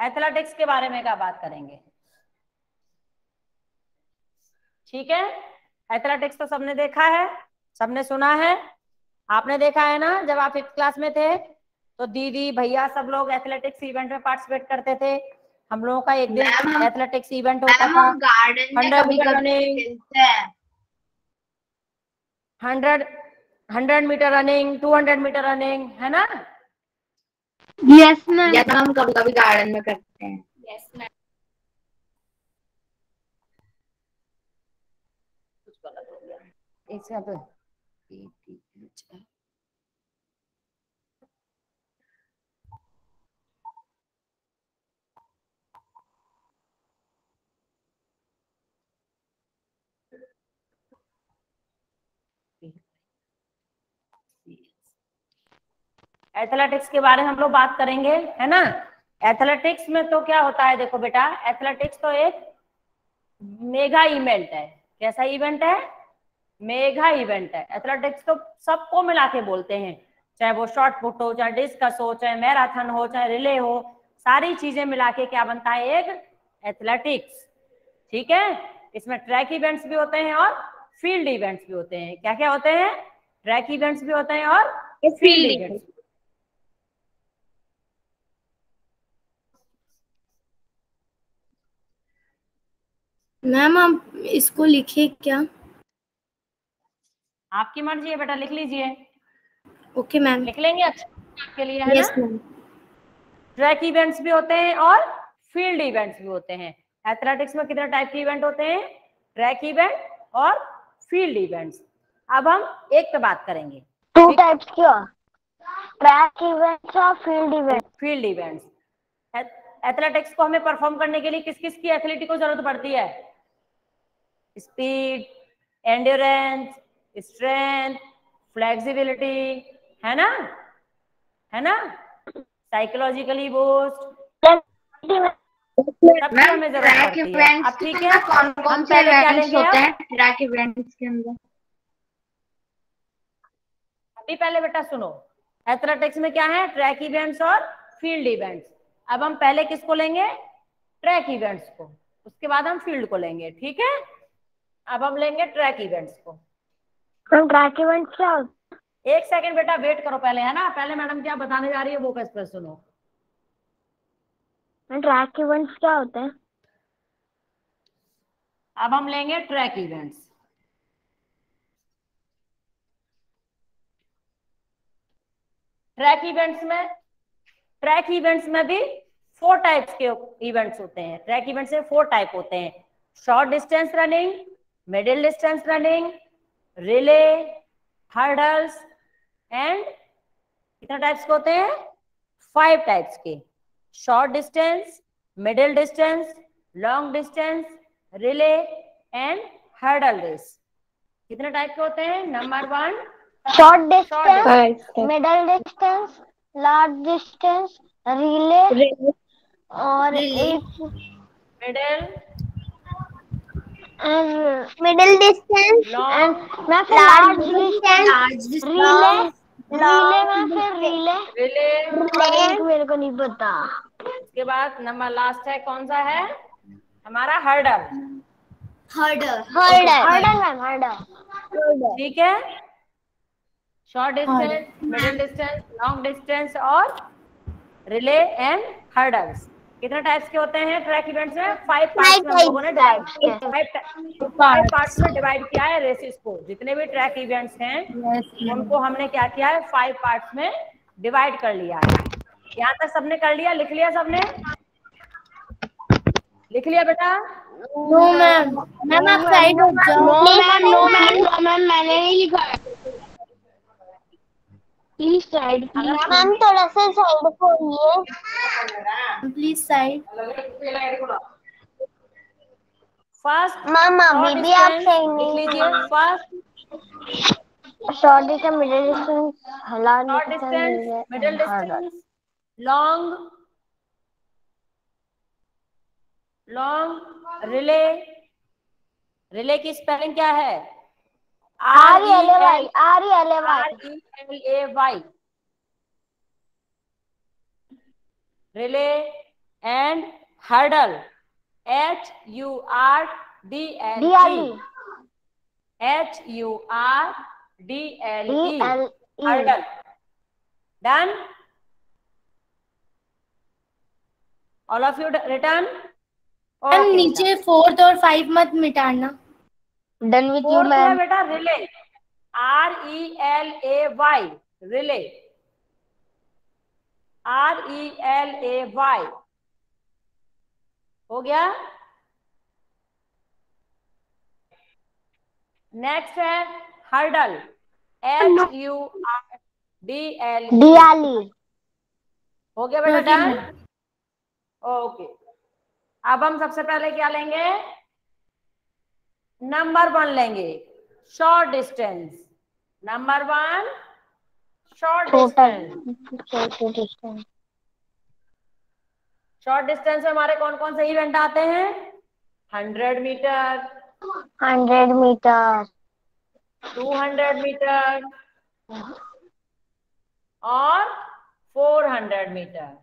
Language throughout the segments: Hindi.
एथलेटिक्स के बारे में क्या बात करेंगे। ठीक है, एथलेटिक्स तो सबने देखा है, सबने सुना है, आपने देखा है ना, जब आप 5th क्लास में थे तो दीदी भैया सब लोग एथलेटिक्स इवेंट में पार्टिसिपेट करते थे। हम लोगों का एक दिन एथलेटिक्स इवेंट होता था, गार्डन में 100 कभी मीटर कभी रनिंग, खेलते हैं। 100 मीटर रनिंग, 200 मीटर रनिंग, है ना। यस मैम, या तो हम कभी कभी गार्डन में करते हैं। Yes ma'am. कुछ गलत हो गया इस यहाँ पे। एथलेटिक्स के बारे में हम लोग बात करेंगे, है ना। एथलेटिक्स में तो क्या होता है, देखो बेटा, एथलेटिक्स तो एक मेगा इवेंट है। कैसा इवेंट है, मेगा इवेंट है। एथलेटिक्स तो सबको मिला के बोलते हैं, चाहे वो शॉर्ट पुट हो, चाहे डिस्कस हो, चाहे मैराथन हो, चाहे रिले हो, सारी चीजें मिला के क्या बनता है, एक एथलेटिक्स। ठीक है, इसमें ट्रैक इवेंट्स भी होते हैं और फील्ड इवेंट्स भी होते हैं। क्या क्या होते हैं, ट्रैक इवेंट्स भी होते हैं और फील्ड इवेंट्स। मैम आप इसको लिखे क्या। आपकी मर्जी है बेटा, लिख लीजिए। Okay ma'am. लिख लेंगे, अच्छा आपके लिए, है ना। Yes ma'am. ट्रैक इवेंट्स भी होते हैं और फील्ड इवेंट्स भी होते हैं। एथलेटिक्स में कितने टाइप के इवेंट होते हैं, ट्रैक इवेंट और फील्ड इवेंट्स। अब हम एक पे बात करेंगे, 2 टाइप्स क्या, ट्रैक इवेंट्स और field event. Field events. Athletics को हमें परफॉर्म करने के लिए किस किस की एथलीट को जरूरत पड़ती है, स्पीड, एंड्योरेंस, स्ट्रेंथ, फ्लेक्सिबिलिटी, है ना, है ना, साइकोलॉजिकली बूस्ट, सबकी हमें जरूरत पड़ती है। अब ठीक है, कौन कौन से इवेंट्स होते हैं ट्रैक इवेंट्स के अंदर। अभी पहले बेटा सुनो, एथलेटिक्स में क्या है, ट्रैक इवेंट्स और फील्ड इवेंट्स। अब हम पहले किसको लेंगे, ट्रैक इवेंट्स को, उसके बाद हम फील्ड को लेंगे। ठीक है, अब हम लेंगे ट्रैक इवेंट्स को। ट्रैक इवेंट्स क्या, एक सेकंड बेटा वेट करो पहले, है ना, पहले मैडम क्या बताने जा रही है वो कैसे सुनो। ट्रैक इवेंट्स क्या होते हैं। अब हम लेंगे ट्रैक इवेंट्स। ट्रैक इवेंट्स में भी 4 टाइप्स के इवेंट्स होते हैं। ट्रैक इवेंट्स में 4 टाइप होते हैं, short distance running, middle distance running, relay, hurdles and कितने टाइप्स के होते हैं, 5 टाइप्स के। Short distance, middle distance, long distance, relay and hurdle race. कितने टाइप के होते हैं, number 1 short distance, middle distance, large distance, relay और एक मिडिल डिस्टेंस एंड मैं फिर लार्ज डिस्टेंस, रिले में फिर रिले मेरे को नहीं पता। उसके बाद नंबर लास्ट है, कौन सा है हमारा, हर्डल। ठीक है, short distance, middle distance, long distance और रिले एंड हर्डल्स। कितने टाइप्स के होते हैं ट्रैक इवेंट्स में, 5 पार्ट्स में हम लोगों ने डिवाइड, 5 पार्ट्स में डिवाइड किया है रेसेस को। जितने भी ट्रैक इवेंट्स हैं उनको हमने क्या किया है, 5 पार्ट्स में डिवाइड कर लिया है। यहाँ तक सबने कर लिया, लिख लिया सबने, लिख लिया बेटा। नो मैम, मैम आप साइड हो जाओ। नो मैम मैंने नहीं लिखा है, प्लीज साइड, मैम थोड़ा सा साइड को होइए, प्लीज साइड। फर्स्ट मैम अभी भी आप सही लिख नहीं, लीजिए। First short distance, middle distance, short distance, middle distance, long relay. Relay की स्पेलिंग क्या है, RELAY, relay, and hurdle, HURDLE, HURDLE, hurdle. Done? All of you written? Ma'am नीचे 4th और 5 मत मिटाना। डन विथ यू फोर्थ है मैम। बेटा रिले, RELAY, रिले, RELAY, हो गया। नेक्स्ट है हर्डल, HURDLE, हो गया बेटा डन? ओके, अब हम सबसे पहले क्या लेंगे, नंबर 1 लेंगे, short distance. Number 1 short distance. Short distance में हमारे कौन कौन से इवेंट आते हैं, 100 मीटर, 100 मीटर, 200 मीटर और 400 मीटर।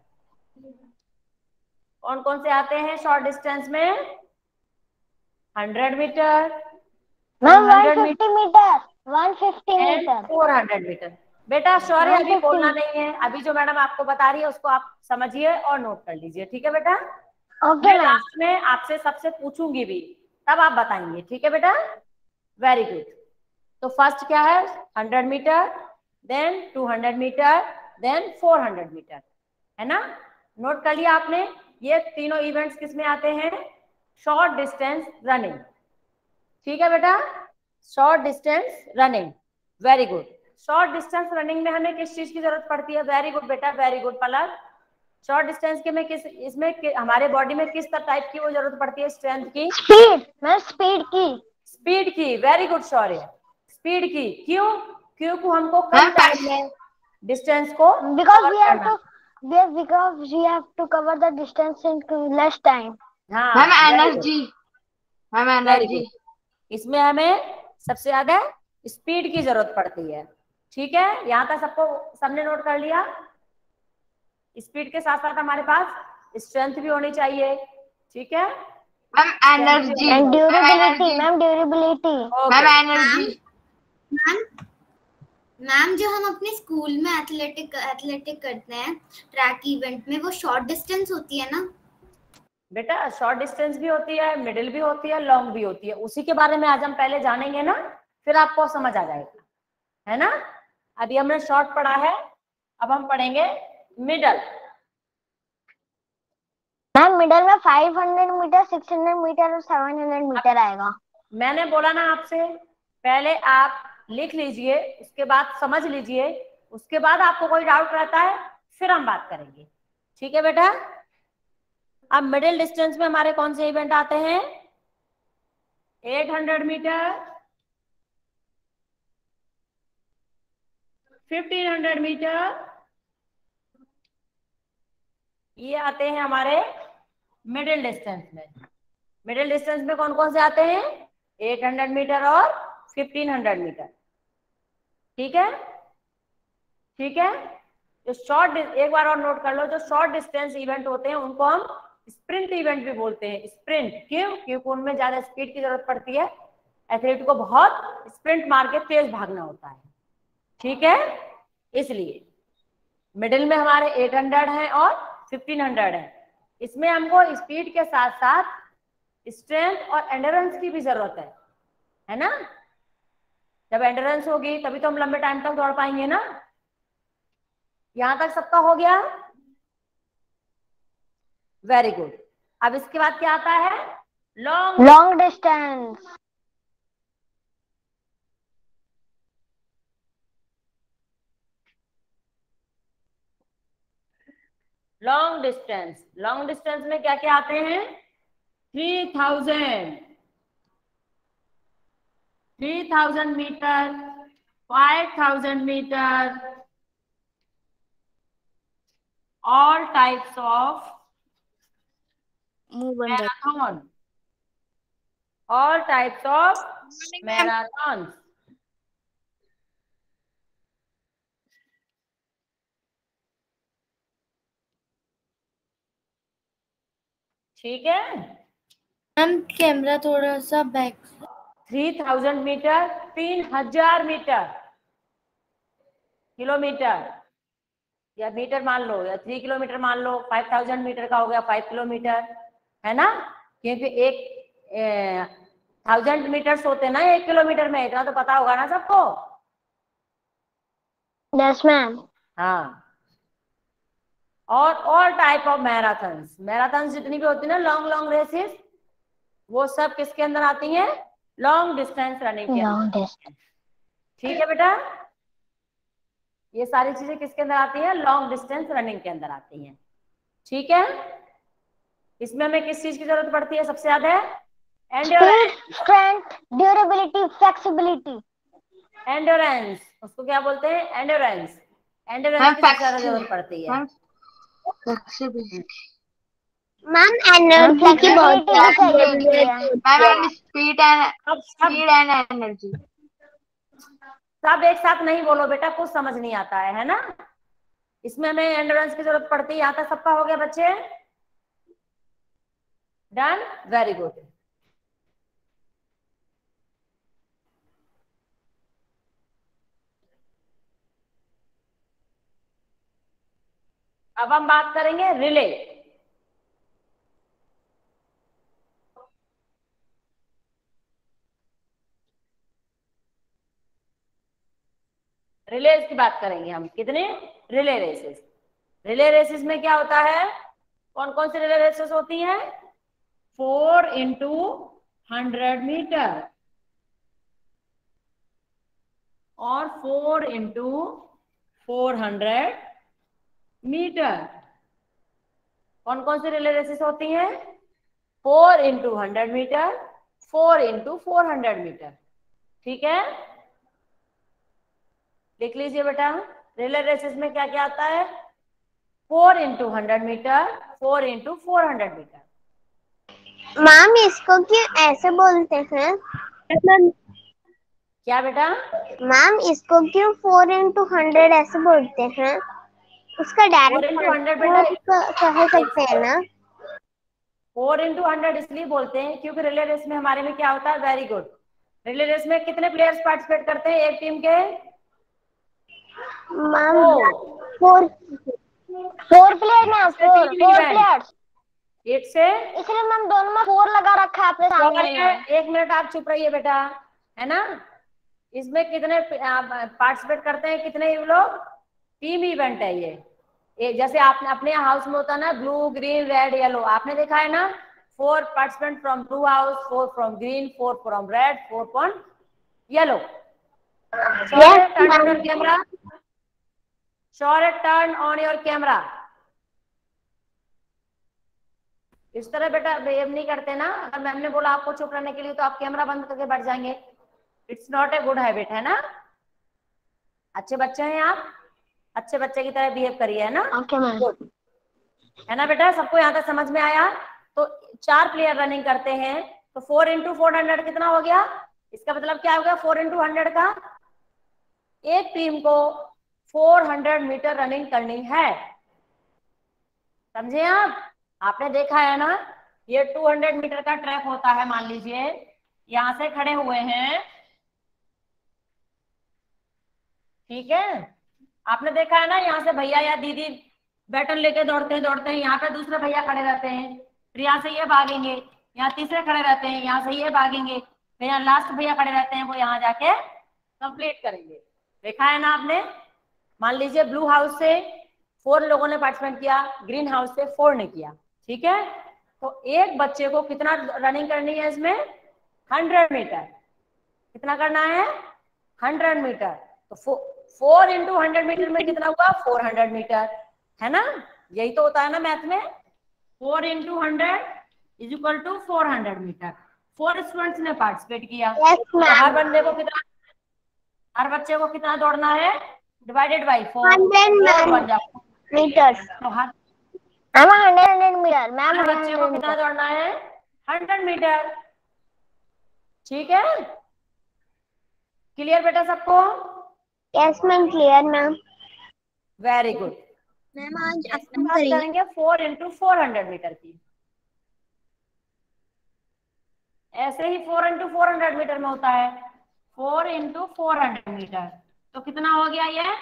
कौन कौन से आते हैं शॉर्ट डिस्टेंस में, 100 मीटर, 150 मीटर, 150 मीटर, 400 मीटर। बेटा सॉरी अभी बोलना नहीं है, अभी जो मैडम आपको बता रही है उसको आप समझिए और नोट कर लीजिए, ठीक है बेटा? ओके। लास्ट में आपसे सबसे पूछूंगी भी, तब आप बताएंगे, ठीक है बेटा? Very good. तो फर्स्ट क्या है, 100 metre, then 200 metre, then 400 metre, है ना? नोट कर लिया आपने? ये तीनों इवेंट्स किस में आते हैं, शॉर्ट डिस्टेंस रनिंग, ठीक है बेटा? Short distance running, very good. Short distance running में हमें किस चीज की जरूरत पड़ती है, वेरी गुड बेटा, वेरी गुड पलक। शॉर्ट डिस्टेंस के में किस, इसमें हमारे बॉडी में किस टाइप की वो जरूरत पड़ती है, स्ट्रेंथ की, स्पीड, मैं स्पीड की, स्पीड की, वेरी गुड शौर्य, स्पीड की। क्यों? क्योंकि हमको कम टाइम में डिस्टेंस को because we have to cover the distance in less time. हाँ मैम एनर्जी, मैम एनर्जी, इसमें हमें सबसे ज्यादा स्पीड की जरूरत पड़ती है, ठीक है? यहाँ तक सबको, सबने नोट कर लिया? स्पीड के साथ साथ हमारे पास स्ट्रेंथ भी होनी चाहिए, ठीक है? Ma'am energy, And durability, ma'am durability, ma'am energy. Ma'am जो हम अपने स्कूल में एथलेटिक करते हैं ट्रैक इवेंट में, वो शॉर्ट डिस्टेंस होती है ना? बेटा शॉर्ट डिस्टेंस भी होती है, मिडिल भी होती है, लॉन्ग भी होती है, उसी के बारे में आज हम पहले जानेंगे ना, फिर आपको समझ आ जाएगा, है ना? अभी हमने शॉर्ट पढ़ा है, अब हम पढ़ेंगे मिडल। मैम मिडल में 500 मीटर, 600 मीटर और 700 मीटर आएगा। मैंने बोला ना आपसे, पहले आप लिख लीजिए, उसके बाद समझ लीजिए, उसके बाद आपको कोई डाउट रहता है फिर हम बात करेंगे, ठीक है बेटा? अब मिडिल डिस्टेंस में हमारे कौन से इवेंट आते हैं, 800 मीटर, 1500 मीटर, ये आते हैं हमारे मिडिल डिस्टेंस में। मिडिल डिस्टेंस में कौन कौन से आते हैं, 800 मीटर और 1500 मीटर, ठीक है? ठीक है? जो शॉर्ट, एक बार और नोट कर लो, जो शॉर्ट डिस्टेंस इवेंट होते हैं उनको हम स्प्रिंट इवेंट भी बोलते हैं। स्प्रिंट क्यों? क्योंकि उनमें ज्यादा स्पीड की जरूरत पड़ती है, एथलीट को बहुत स्प्रिंट मार के तेज भागना होता है, ठीक है? इसलिए मिडिल में हमारे 800 है और 1500 है। इसमें हमको स्पीड के साथ साथ स्ट्रेंथ और एंड्योरेंस की भी जरूरत है ना? जब एंड्योरेंस होगी तभी तो हम लंबे टाइम तक दौड़ पाएंगे ना। यहां तक सबका हो गया? Very good. अब इसके बाद क्या आता है, long distance. Long distance. Long distance में क्या क्या आते हैं, 3000 metre, 5000 metre, all types of marathon, all types of marathons, ठीक है। मैम कैमरा थोड़ा सा बैक। 3000 मीटर, 3000 मीटर, किलोमीटर या मीटर मान लो, या 3 किलोमीटर मान लो, 5000 मीटर का हो गया 5 किलोमीटर, है ना। क्योंकि 1000 मीटर्स होते ना 1 किलोमीटर में, इतना तो पता होगा ना सबको। Yes ma'am. हाँ। और all type of marathons, marathon जितनी भी होती है ना, लॉन्ग लॉन्ग रेसेस, वो सब किसके अंदर आती हैं? लॉन्ग डिस्टेंस रनिंग के अंदर। ठीक है बेटा, ये सारी चीजें किसके अंदर आती है? लॉन्ग डिस्टेंस रनिंग के अंदर आती हैं। ठीक है। इसमें हमें किस चीज की जरूरत पड़ती है सबसे ज्यादा? Endurance, strength, durability, flexibility. Endurance, उसको क्या बोलते हैं? एंड्योरेंस। एंड्योरेंस की सबसे ज्यादा जरूरत पड़ती है। मैम एनर्जी की बहुत मैम स्पीड एंड एनर्जी। सब एक साथ नहीं बोलो बेटा, कुछ समझ नहीं आता है ना। इसमें हमें एंड्योरेंस की जरूरत पड़ती है। यहाँ तक सबका हो गया बच्चे? Done, very good. अब हम बात करेंगे रिले। रिलेज की बात करेंगे हम। कितने? Relay races. रिले रेसेस में क्या होता है? कौन कौन सी रिले रेसेस होती हैं? 4 into 100 मीटर और 4 into 400 मीटर। कौन कौन सी रिले रेसेस होती हैं? 4 into 100 मीटर, 4 into 400 मीटर। ठीक है, लिख लीजिए बेटा। रिले रेसेस में क्या क्या आता है? 4 into 100 metre, 4 into 400 metre. Ma'am इसको क्यों ऐसे बोलते हैं? क्या बेटा? मैम इसको क्यों 4 into 100 ऐसे बोलते हैं? उसका 4 डायरेक्ट into 100 बेटा, कह सकते हैं ना? 4 into 100 इसलिए बोलते हैं क्योंकि रिले रेस में हमारे में क्या होता है? Very good. रिले रेस में कितने प्लेयर्स पार्टिसिपेट करते हैं एक टीम के? Ma'am 4 player ma'am, 4 players. Eight से, इसलिए मैम दोनों में 4 लगा रखा है आपने सामने में। 1 मिनट आप चुप रहिए बेटा, है ना। इसमें कितने पार्टिसिपेट करते हैं? कितने लोग? टीम इवेंट है ये जैसे आपने अपने हाउस में होता है ना, ब्लू ग्रीन रेड येलो, आपने देखा है ना। 4 participant from blue house, 4 from green, 4 from red, 4 from yellow. Turn on your camera, turn on your camera. इस तरह बेटा बिहेव नहीं करते ना। अगर मैम ने बोला आपको चुप रहने के लिए तो आप कैमरा बंद करके बैठ जाएंगे। It's not a good habit, है ना। अच्छे बच्चे हैं आप, अच्छे बच्चे की तरह बिहेव करिए, है ना। Okay ma'am. है ना बेटा, सबको यहाँ तक समझ में आया? तो 4 प्लेयर रनिंग करते हैं, तो 4 into 400 कितना हो गया? इसका मतलब क्या हो गया? 4 into 100 का एक टीम को 400 मीटर रनिंग करनी है। समझे आप? आपने देखा है ना, ये 200 मीटर का ट्रैक होता है। मान लीजिए यहां से खड़े हुए हैं, ठीक है। आपने देखा है ना, यहाँ से भैया या दीदी बैटन लेके दौड़ते हैं, यहाँ पे दूसरे भैया खड़े रहते हैं, फिर यहाँ से ये भागेंगे, यहाँ तीसरे खड़े रहते हैं, यहाँ से ये भागेंगे, फिर यहाँ लास्ट भैया खड़े रहते हैं, वो यहाँ जाके कंप्लीट करेंगे। देखा है ना आपने। मान लीजिए ब्लू हाउस से 4 लोगों ने पार्टिसिपेट किया, ग्रीन हाउस से 4 ने किया, ठीक है। तो एक बच्चे को कितना रनिंग करनी है इसमें? 100 मीटर। कितना करना है? 100 मीटर। तो 4 into 100 मीटर में कितना हुआ? 400 मीटर, है ना। यही तो होता है ना मैथ में। 4 into 100 is equal to 400 metre. 4 students ने पार्टिसिपेट किया। तो हर बंदे को कितना, हर बच्चे को कितना दौड़ना है? डिवाइडेड बाई 4 बन जाता मीटर। तो हर 100 मीटर मैम। हर बच्चे को कितना दौड़ना है? 100 मीटर। ठीक है, क्लियर बेटा सबको? Yes ma'am, clear ma'am. Very good. Ma'am आज बात करेंगे 4 into 400 मीटर की। ऐसे ही 4 इंटू 400 मीटर में होता है, 4 इंटू 400 मीटर। तो कितना हो गया ये?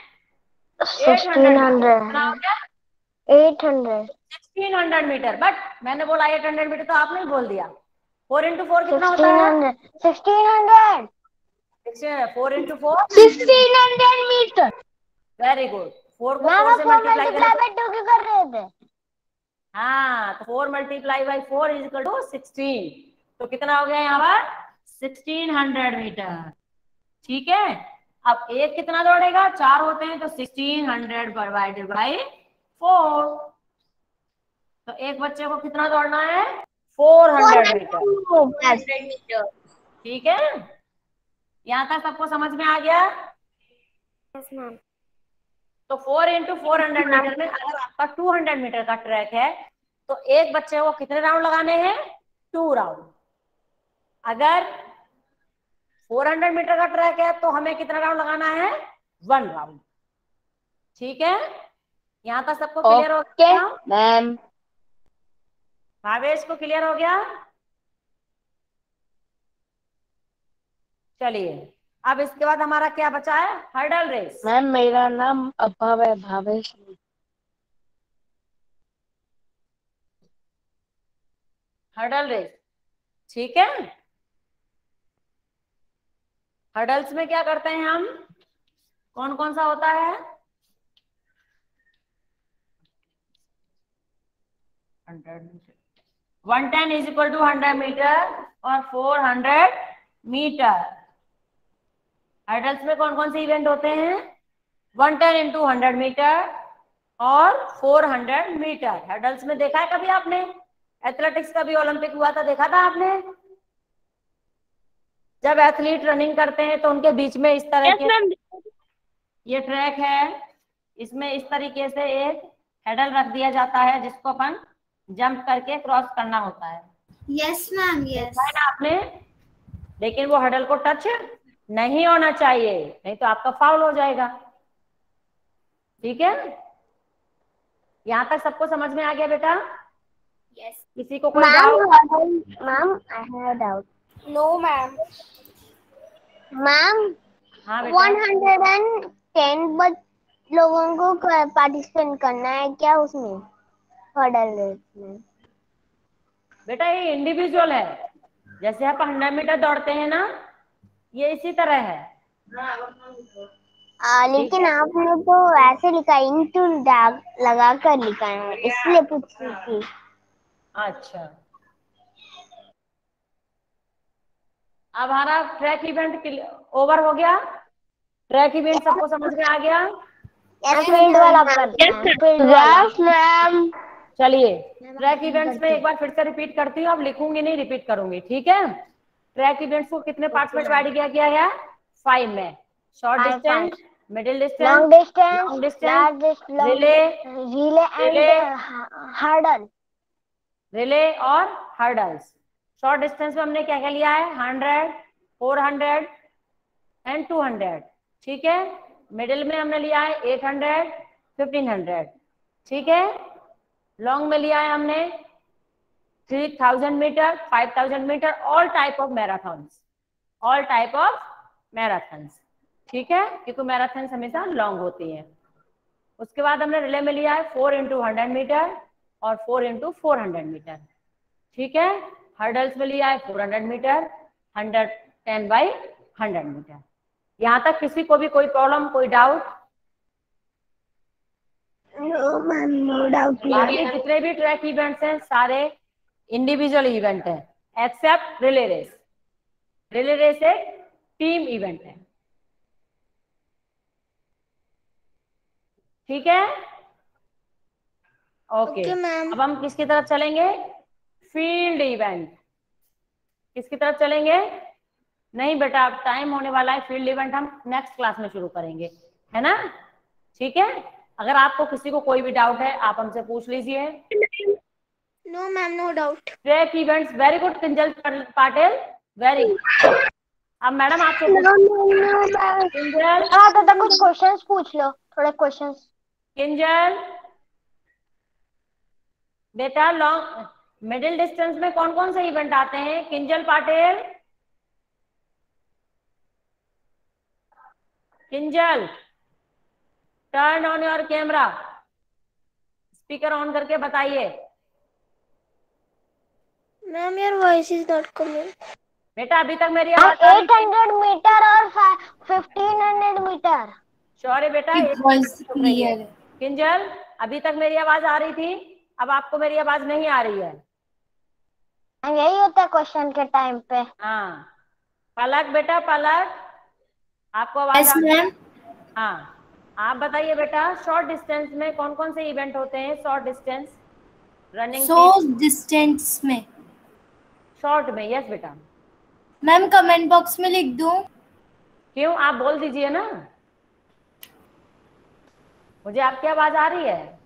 1600 कितना हो गया? 800 1600 मीटर। बट मैंने बोला 800 मीटर, तो आपने बोल दिया। 4 इंटू 4 कितना होता है? 1600 4 इंटू 4 1600 मीटर। Very good. 4 को मैम 4 आप से 4 मल्टीप्लाई मल्टीप्लाई करें। बाय 2 क्यों कर रहे थे? हाँ, तो 4 multiply by 4 is equal to 16। तो कितना हो गया यहाँ पर? 1600 मीटर। ठीक है। अब एक कितना दौड़ेगा? 4 होते हैं, तो 1600 डिवाइडेड बाई 4। तो एक बच्चे को कितना दौड़ना है? 400 मीटर। ठीक है, यहाँ तक सबको समझ में आ गया? Yes ma'am. तो 4 इंटू 400 मीटर में अगर आपका 200 मीटर का ट्रैक है, तो एक बच्चे को कितने राउंड लगाने हैं? 2 राउंड। अगर 400 मीटर का ट्रैक है, तो हमें कितना राउंड लगाना है? 1 राउंड। ठीक है, यहाँ तक सबको क्लियर हो गया? मैम भावेश को क्लियर हो गया? चलिए, अब इसके बाद हमारा क्या बचा है? Hurdle race. मैम मेरा नाम अभव है, भावेश। हर्डल रेस, ठीक है। हर्डल्स में क्या करते हैं हम? कौन कौन सा होता है? 110 इज इक्वल टू 100 मीटर और 400 मीटर। हर्डल्स में कौन कौन से इवेंट होते हैं? 110 इंटू 100 मीटर और 400 मीटर। हर्डल्स में देखा है कभी आपने? एथलेटिक्स का भी ओलंपिक हुआ था, देखा था आपने? जब एथलीट रनिंग करते हैं तो उनके बीच में इस तरह के ये ट्रैक है, इसमें इस तरीके से एक हेडल रख दिया जाता है, जिसको अपन जंप करके क्रॉस करना होता है। Yes ma'am, yes. देखा है ना आपने? लेकिन वो हेडल को टच नहीं होना चाहिए, नहीं तो आपका फाउल हो जाएगा। ठीक है, यहाँ तक सबको समझ में आ गया बेटा? यस। किसी को कोई doubt? Ma'am I have doubt. No ma'am. Ma'am हाँ बेटा। 110 लोगों को पार्टिसिपेट करना है क्या उसमें, हर्डल रेस में? बेटा ये इंडिविजुअल है, जैसे आप 100 मीटर दौड़ते हैं ना, ये इसी तरह है। लेकिन आपने तो ऐसे लिखा, इंटू लगा कर लिखा है, इसलिए पूछ रही थी। अच्छा, अब हमारा ट्रैक इवेंट ओवर हो गया। ट्रैक इवेंट सबको समझ में आ गया? फील्ड वाला करते हैं, फील्ड वाला। Yes ma'am. चलिए, ट्रैक इवेंट्स में एक बार फिर से रिपीट करती हूँ, अब लिखूंगी नहीं, रिपीट करूंगी। ठीक है, ट्रैक इवेंट्स को कितने पार्ट्स में डिवाइड किया गया है? 5 में। Short distance, middle distance, long distance, long distance, large distance, relay and hurdle. Relay और हर्डल्स। शॉर्ट डिस्टेंस में हमने क्या क्या लिया है? 100, 400 एंड 200। ठीक है, मिडिल में हमने लिया है 800, 1500। ठीक है, लॉन्ग में लिया है हमने 3000 metre, 5000 metre, all type of marathons, all type of marathons. ठीक है, क्योंकि मैराथन्स हमेशा लॉन्ग होती हैं। उसके बाद हमने रिले में लिया है 4 इंटू 100 मीटर और 4 इंटू 400 मीटर। ठीक है, हर्डल्स में लिया है 400 मीटर, 110 बाई 100 मीटर। यहाँ तक किसी को भी कोई प्रॉब्लम, कोई doubt? No ma'am, no doubt. बाकी जितने भी ट्रैक इवेंट्स हैं सारे इंडिविजुअल इवेंट हैं, except relay race. Relay race एक टीम इवेंट है। ठीक है, ओके मैम। अब हम किसकी तरफ चलेंगे? Field event. किसकी तरफ चलेंगे? नहीं बेटा, अब टाइम होने वाला है, फील्ड इवेंट हम नेक्स्ट क्लास में शुरू करेंगे, है ना? ठीक है, अगर आपको किसी को कोई भी डाउट है आप हमसे पूछ लीजिए। No ma'am, no doubt. Track events, very good Kinjal Patil, very good. अब मैडम आपसे किंजल, तो कुछ क्वेश्चंस पूछ लो, थोड़े क्वेश्चंस। किंजल बेटा, लॉन्ग मिडिल डिस्टेंस में कौन कौन से इवेंट आते हैं? Kinjal Patil, Kinjal turn on your camera, speaker on करके बताइए। Ma'am your voice is not coming. बेटा अभी तक मेरी आवाज आ रही थी? 800 मीटर और 1500 मीटर। सॉरी बेटा, वॉइस क्लियर है। किंजल अभी तक मेरी आवाज आ रही थी, अब आपको मेरी आवाज नहीं आ रही है। यही होता है क्वेश्चन के टाइम पे। हाँ पलक, बेटा पलक आपको आवाज आ रही है? हाँ आप बताइए बेटा, शॉर्ट डिस्टेंस में कौन कौन से इवेंट होते हैं? Short distance running, short distance में शॉर्ट में। यस बेटा। मैम कमेंट बॉक्स में लिख दूं? क्यों, आप बोल दीजिए ना, मुझे आपकी आवाज आ रही है।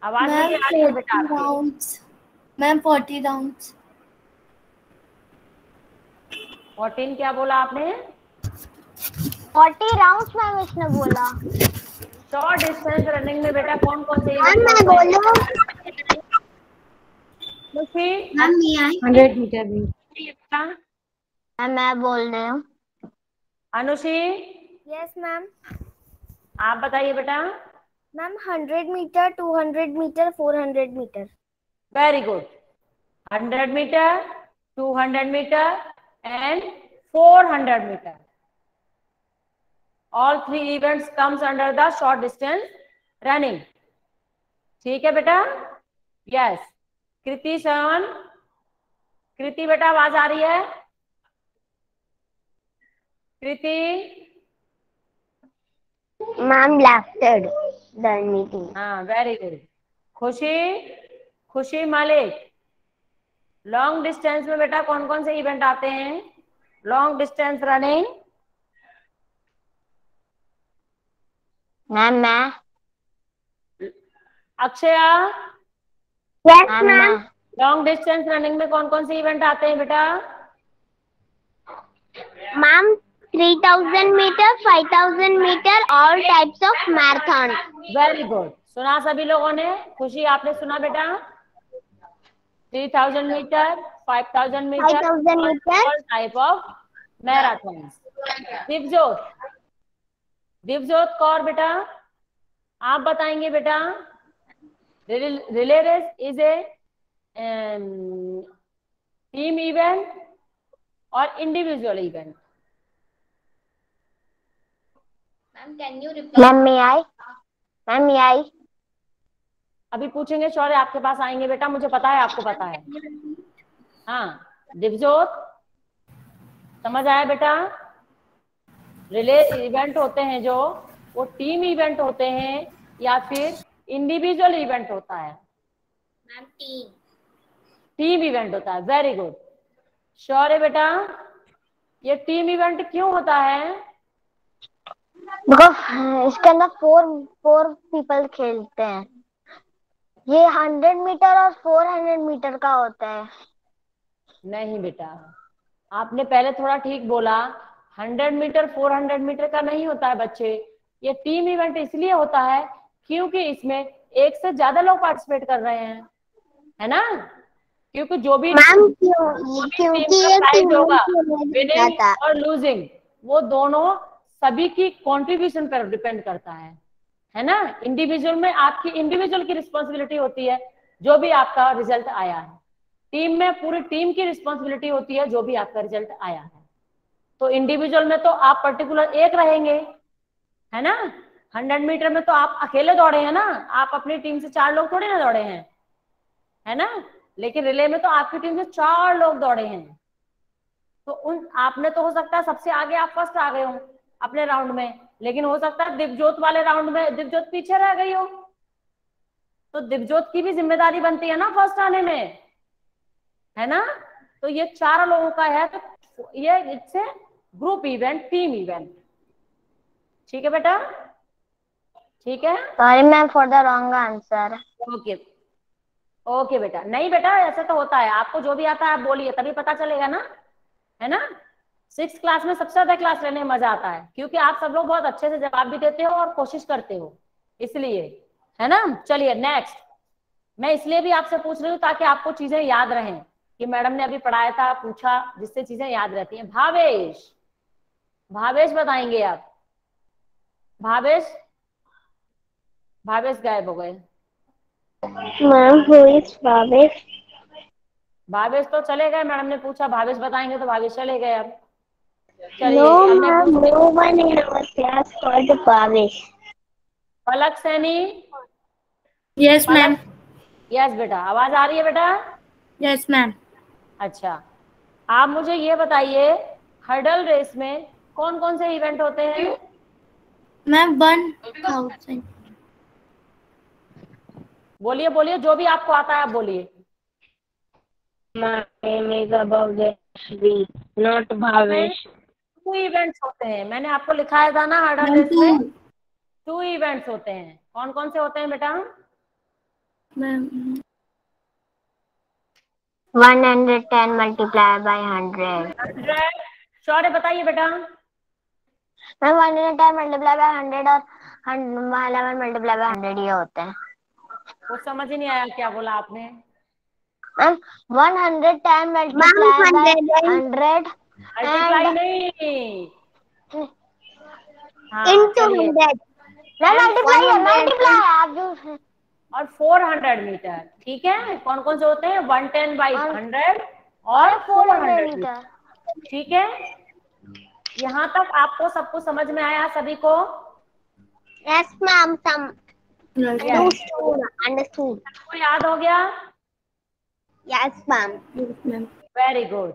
आवाज मुझे आ रही है बेटा आपकी। Ma'am 40 rounds. 14 क्या बोला आपने? 40 राउंड्स मैम इसने बोला। शॉर्ट डिस्टेंस रनिंग में बेटा कौन कौन से मैम इवेंट मैं होते हैं? बोलूं? मैम नहीं आई। 100 मीटर भी। बेटा मैं बोल रही हूँ। Anushi, yes ma'am. आप बताइए बेटा। Ma'am 100 metre, 200 metre, 400 metre. Very good. 100 metre, 200 metre and 400 meter. All three events comes under the short distance running. ठीक है बेटा? Yes. कृति श्रवण, कृति बेटा आवाज आ रही है? कृति मैम लेफ्टेड द मीटिंग। हाँ वेरी गुड। खुशी, खुशी मलिक, लॉन्ग डिस्टेंस में बेटा कौन कौन से इवेंट आते हैं? Long distance running. मैम मैं। Akshaya, yes ma'am. Long distance running में कौन कौन से इवेंट आते हैं बेटा? Ma'am 3000 metre, 5000 metre, all types of marathon. Very good. सुना सभी लोगों ने? खुशी आपने सुना बेटा? 3000 metre, 5000 metre, 5000 metre, all type of marathon. Divyajot, Divyajot Kaur बेटा आप बताएंगे बेटा। Relay race is a team event और इंडिविजुअल इवेंट? मैम मैं आई। मैम मैं आई। अभी पूछेंगे शौर्य, आपके पास आएंगे बेटा, मुझे पता है आपको पता है। हाँ दिव्यजोत समझ आया बेटा? रिले इवेंट होते हैं जो, वो टीम इवेंट होते हैं या फिर इंडिविजुअल इवेंट होता है? Ma'am team. टीम इवेंट होता है। Very good. शौर्य बेटा ये टीम इवेंट क्यों होता है? बिकॉज इसके अंदर फोर पीपल खेलते हैं। ये 100 मीटर और 400 मीटर का होता है। नहीं बेटा, आपने पहले थोड़ा ठीक बोला। 100 मीटर 400 मीटर का नहीं होता है बच्चे। ये टीम इवेंट इसलिए होता है क्योंकि इसमें एक से ज्यादा लोग पार्टिसिपेट कर रहे हैं, है ना? क्योंकि जो भी मैम क्योंकि ये प्राइज होगा, विनिंग और लूजिंग, वो दोनों सभी की कंट्रीब्यूशन पर डिपेंड करता है ना? इंडिविजुअल में आपकी इंडिविजुअल की रिस्पॉन्सिबिलिटी होती है जो भी आपका रिजल्ट आया है। टीम में पूरी टीम की रिस्पॉन्सिबिलिटी होती है जो भी आपका रिजल्ट आया है। तो इंडिविजुअल में तो आप पर्टिकुलर एक रहेंगे, है ना? 100 मीटर में तो आप अकेले दौड़े हैं ना, आप अपनी टीम से 4 लोग थोड़े ना दौड़े हैं, है ना? लेकिन रिले में तो आपकी टीम से 4 लोग दौड़े हैं। तो उन आपने तो हो सकता है सबसे आगे आप फर्स्ट आ गए हो अपने राउंड में, लेकिन हो सकता है दिव्यजोत वाले राउंड में दिव्यजोत पीछे रह गई हो, तो दिव्यजोत की भी जिम्मेदारी बनती है ना फर्स्ट आने में, है ना? तो ये 4 लोगों का है, तो ये इससे ग्रुप इवेंट, टीम इवेंट। ठीक है बेटा? ठीक है। Sorry ma'am for the wrong answer. Okay okay बेटा। नहीं बेटा ऐसे तो होता है, आपको जो भी आता है आप बोलिए, तभी पता चलेगा ना, है ना? 6th क्लास में सबसे ज्यादा क्लास लेने में मजा आता है क्योंकि आप सब लोग बहुत अच्छे से जवाब भी देते हो और कोशिश करते हो, इसलिए है ना। चलिए नेक्स्ट, मैं इसलिए भी आपसे पूछ रही हूँ ताकि आपको चीजें याद रहें कि मैडम ने अभी पढ़ाया था, पूछा, जिससे चीजें याद रहती हैं। भावेश, भावेश बताएंगे आप। भावेश, भावेश गायब हो गए। Ma'am who is Bhavesh? Bhavesh तो चले गए, मैडम ने पूछा भावेश बताएंगे तो भावेश चले गए। अब चलिए नो अब मैं मैम, पूछती नो हूँ, one in our class called Bhavesh. Palak Saini. Yes ma'am. Yes बेटा, आवाज आ रही है बेटा? Yes ma'am. अच्छा, आप मुझे ये बताइए हर्डल रेस में कौन कौन से इवेंट होते हैं? मैम 1000। बोलिए बोलिए, जो भी आपको आता है आप बोलिए। My name is Bhaveshri, not Bhavesh. 2 events होते हैं, मैंने आपको लिखाया था ना हर्डल रेस में 2 इवेंट्स होते हैं। कौन कौन से होते हैं बेटा? Ma'am 110 multiplied by 100। 100। शौर्य बताइए बेटा। मैम 110 multiplied by 100 और 11 multiplied by 100 ये होते हैं। कुछ समझ ही नहीं आया, क्या बोला आपने? Ma'am 110 multiplied by 100 multiply and नहीं, हाँ into चलिए, 100। मैम and मल्टीप्लाई है, 100 मल्टीप्लाई आप जो और 400 मीटर। ठीक है, कौन कौन से होते हैं? 110 by 100 और 400 मीटर। ठीक है, यहाँ तक आपको सबको समझ में आया सभी को? यस मैम, सम Yes. अंडरस्टूड। सबको याद हो गया? Yes ma'am. Very good.